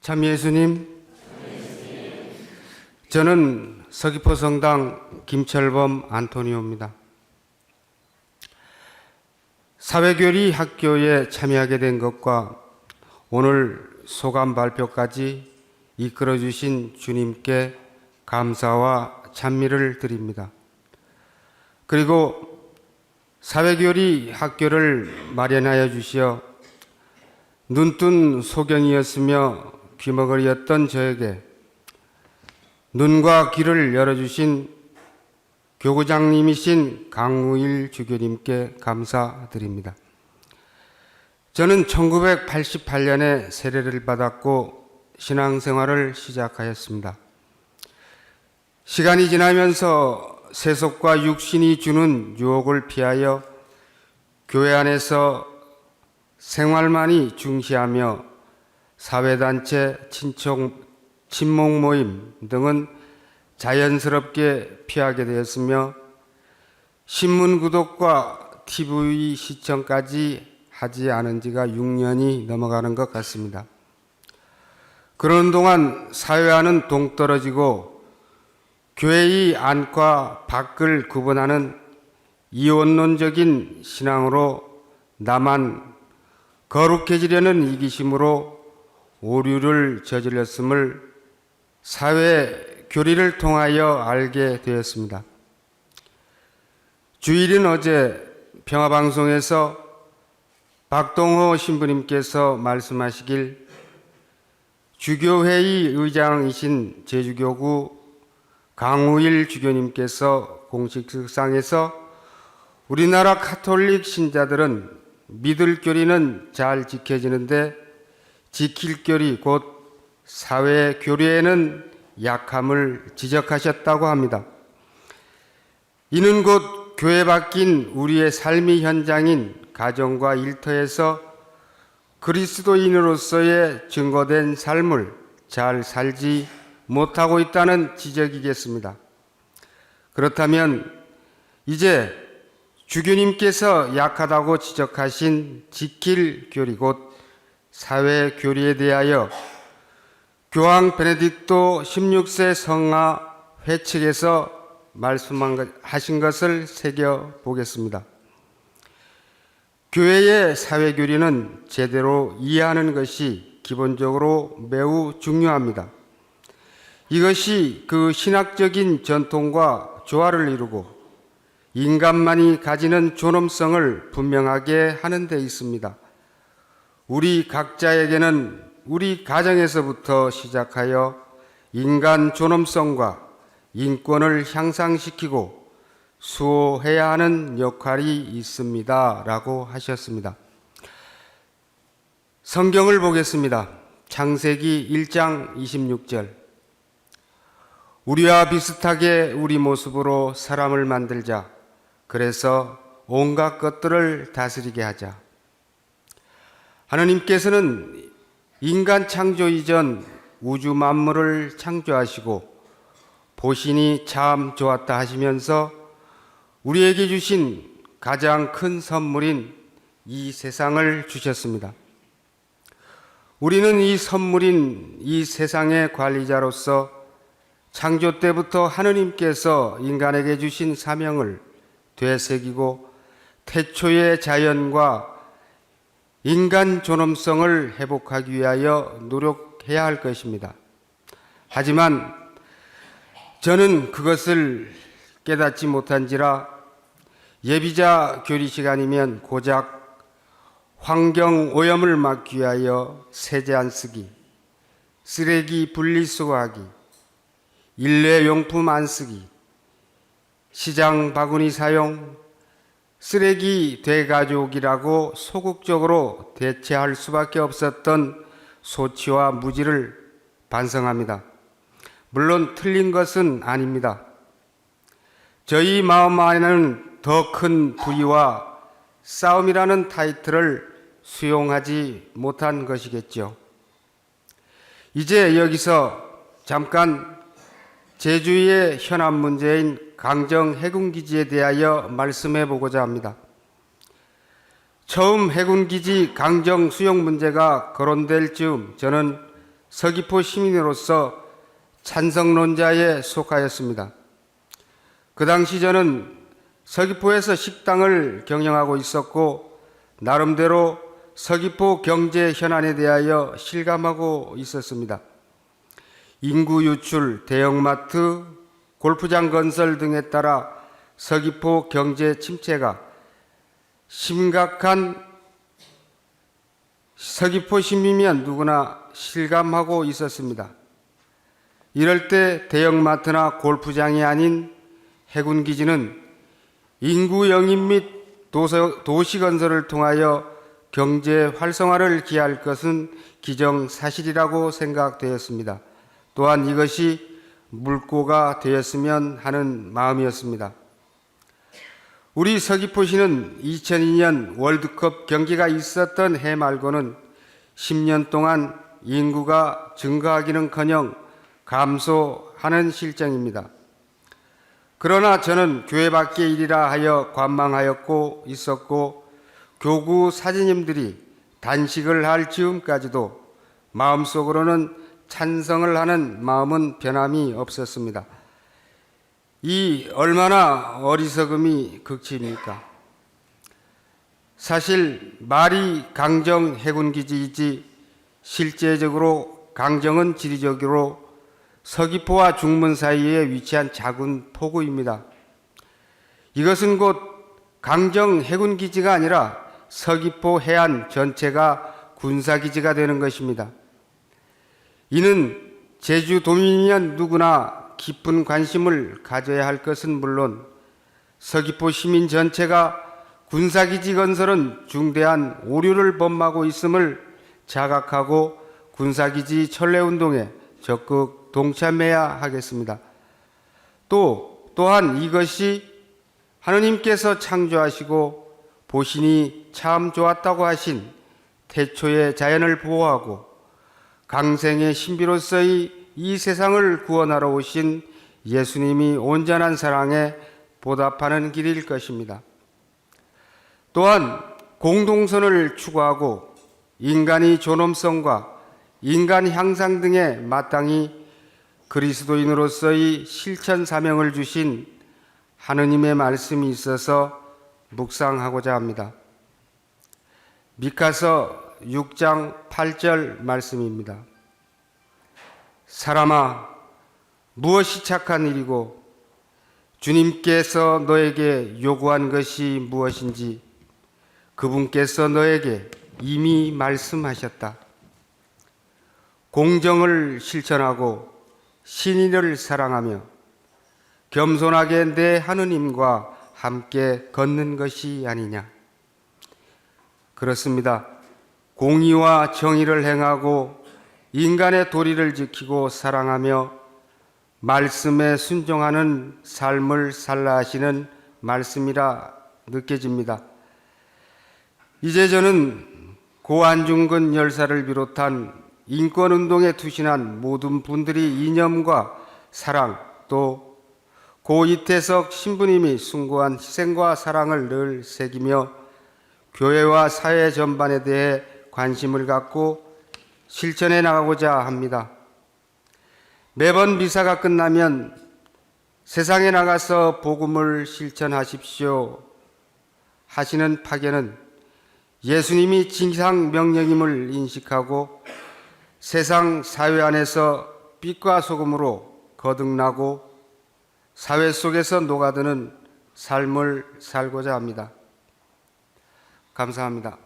참 예수님, 저는 서귀포 성당 김철범 안토니오입니다. 사회교리 학교에 참여하게 된 것과 오늘 소감 발표까지 이끌어주신 주님께 감사와 찬미를 드립니다. 그리고 사회교리 학교를 마련하여 주시어 눈뜬 소경이었으며 귀머거리였던 저에게 눈과 귀를 열어주신 교구장님이신 강우일 주교님께 감사드립니다. 저는 1988년에 세례를 받았고 신앙생활을 시작하였습니다. 시간이 지나면서 세속과 육신이 주는 유혹을 피하여 교회 안에서 생활만이 중시하며 사회단체, 친목 모임 등은 자연스럽게 피하게 되었으며 신문 구독과 TV 시청까지 하지 않은 지가 6년이 넘어가는 것 같습니다. 그러는 동안 사회와는 동떨어지고 교회의 안과 밖을 구분하는 이원론적인 신앙으로 나만 거룩해지려는 이기심으로 오류를 저질렀음을 사회 교리를 통하여 알게 되었습니다. 주일인 어제 평화방송에서 박동호 신부님께서 말씀하시길 주교회의 의장이신 제주교구 강우일 주교님께서 공식석상에서 우리나라 카톨릭 신자들은 믿을 교리는 잘 지켜지는데 지킬 교리 곧 사회 교리에는 약함을 지적하셨다고 합니다. 이는 곧 교회 밖인 우리의 삶의 현장인 가정과 일터에서 그리스도인으로서의 증거된 삶을 잘 살지 못하고 있다는 지적이겠습니다. 그렇다면 이제 주교님께서 약하다고 지적하신 지킬 교리 곧 사회 교리에 대하여 교황 베네딕토 16세 성화 회칙에서 말씀하신 것을 새겨보겠습니다. 교회의 사회 교리는 제대로 이해하는 것이 기본적으로 매우 중요합니다. 이것이 그 신학적인 전통과 조화를 이루고 인간만이 가지는 존엄성을 분명하게 하는 데 있습니다. 우리 각자에게는 우리 가정에서부터 시작하여 인간 존엄성과 인권을 향상시키고 수호해야 하는 역할이 있습니다. 라고 하셨습니다. 성경을 보겠습니다. 창세기 1장 26절. 우리와 비슷하게 우리 모습으로 사람을 만들자. 그래서 온갖 것들을 다스리게 하자. 하나님께서는 인간 창조 이전 우주 만물을 창조하시고 보시니 참 좋았다 하시면서 우리에게 주신 가장 큰 선물인 이 세상을 주셨습니다. 우리는 이 선물인 이 세상의 관리자로서 창조 때부터 하느님께서 인간에게 주신 사명을 되새기고 태초의 자연과 인간 존엄성을 회복하기 위하여 노력해야 할 것입니다. 하지만 저는 그것을 깨닫지 못한지라 예비자 교리 시간이면 고작 환경 오염을 막기 위하여 세제 안 쓰기, 쓰레기 분리수거하기, 일회용품 안 쓰기, 시장 바구니 사용, 쓰레기 대가족이라고 소극적으로 대체할 수밖에 없었던 소치와 무지를 반성합니다. 물론 틀린 것은 아닙니다. 저희 마음 안에는 더 큰 부위와 싸움이라는 타이틀을 수용하지 못한 것이겠죠. 이제 여기서 잠깐 제주의 현안 문제인 강정 해군기지에 대하여 말씀해 보고자 합니다. 처음 해군기지 강정 수용 문제가 거론될 즈음 저는 서귀포 시민으로서 찬성론자에 속하였습니다. 그 당시 저는 서귀포에서 식당을 경영하고 있었고 나름대로 서귀포 경제 현안에 대하여 실감하고 있었습니다. 인구 유출, 대형마트, 골프장 건설 등에 따라 서귀포 경제 침체가 심각한 서귀포 시민이면 누구나 실감하고 있었습니다. 이럴 때 대형마트나 골프장이 아닌 해군기지는 인구 영입 및 도시 건설을 통하여 경제 활성화를 기할 것은 기정사실이라고 생각되었습니다. 또한 이것이 물꼬가 되었으면 하는 마음이었습니다. 우리 서귀포시는 2002년 월드컵 경기가 있었던 해 말고는 10년 동안 인구가 증가하기는커녕 감소하는 실정입니다. 그러나 저는 교회 밖의 일이라 하여 관망하였고 있었고 교구 사제님들이 단식을 할 즈음까지도 마음속으로는 찬성을 하는 마음은 변함이 없었습니다. 이 얼마나 어리석음이 극치입니까? 사실 말이 강정 해군기지이지 실제적으로 강정은 지리적으로 서귀포와 중문 사이에 위치한 작은 포구입니다. 이것은 곧 강정 해군기지가 아니라 서귀포 해안 전체가 군사기지가 되는 것입니다. 이는 제주도민이면 누구나 깊은 관심을 가져야 할 것은 물론 서귀포 시민 전체가 군사기지 건설은 중대한 오류를 범하고 있음을 자각하고 군사기지 철회운동에 적극 동참해야 하겠습니다. 또한 이것이 하느님께서 창조하시고 보시니 참 좋았다고 하신 태초의 자연을 보호하고 강생의 신비로서의 이 세상을 구원하러 오신 예수님이 온전한 사랑에 보답하는 길일 것입니다. 또한 공동선을 추구하고 인간의 존엄성과 인간 향상 등에 마땅히 그리스도인으로서의 실천 사명을 주신 하느님의 말씀이 있어서 묵상하고자 합니다. 미카서 6장 8절 말씀입니다. 사람아, 무엇이 착한 일이고 주님께서 너에게 요구한 것이 무엇인지 그분께서 너에게 이미 말씀하셨다. 공정을 실천하고 신인을 사랑하며 겸손하게 내 하느님과 함께 걷는 것이 아니냐. 그렇습니다. 공의와 정의를 행하고 인간의 도리를 지키고 사랑하며 말씀에 순종하는 삶을 살라 하시는 말씀이라 느껴집니다. 이제 저는 고 안중근 열사를 비롯한 인권운동에 투신한 모든 분들이 이념과 사랑, 또 고 이태석 신부님이 숭고한 희생과 사랑을 늘 새기며 교회와 사회 전반에 대해 관심을 갖고 실천해 나가고자 합니다. 매번 미사가 끝나면 세상에 나가서 복음을 실천하십시오 하시는 파견은 예수님이 진상 명령임을 인식하고 세상 사회 안에서 빛과 소금으로 거듭나고 사회 속에서 녹아드는 삶을 살고자 합니다. 감사합니다.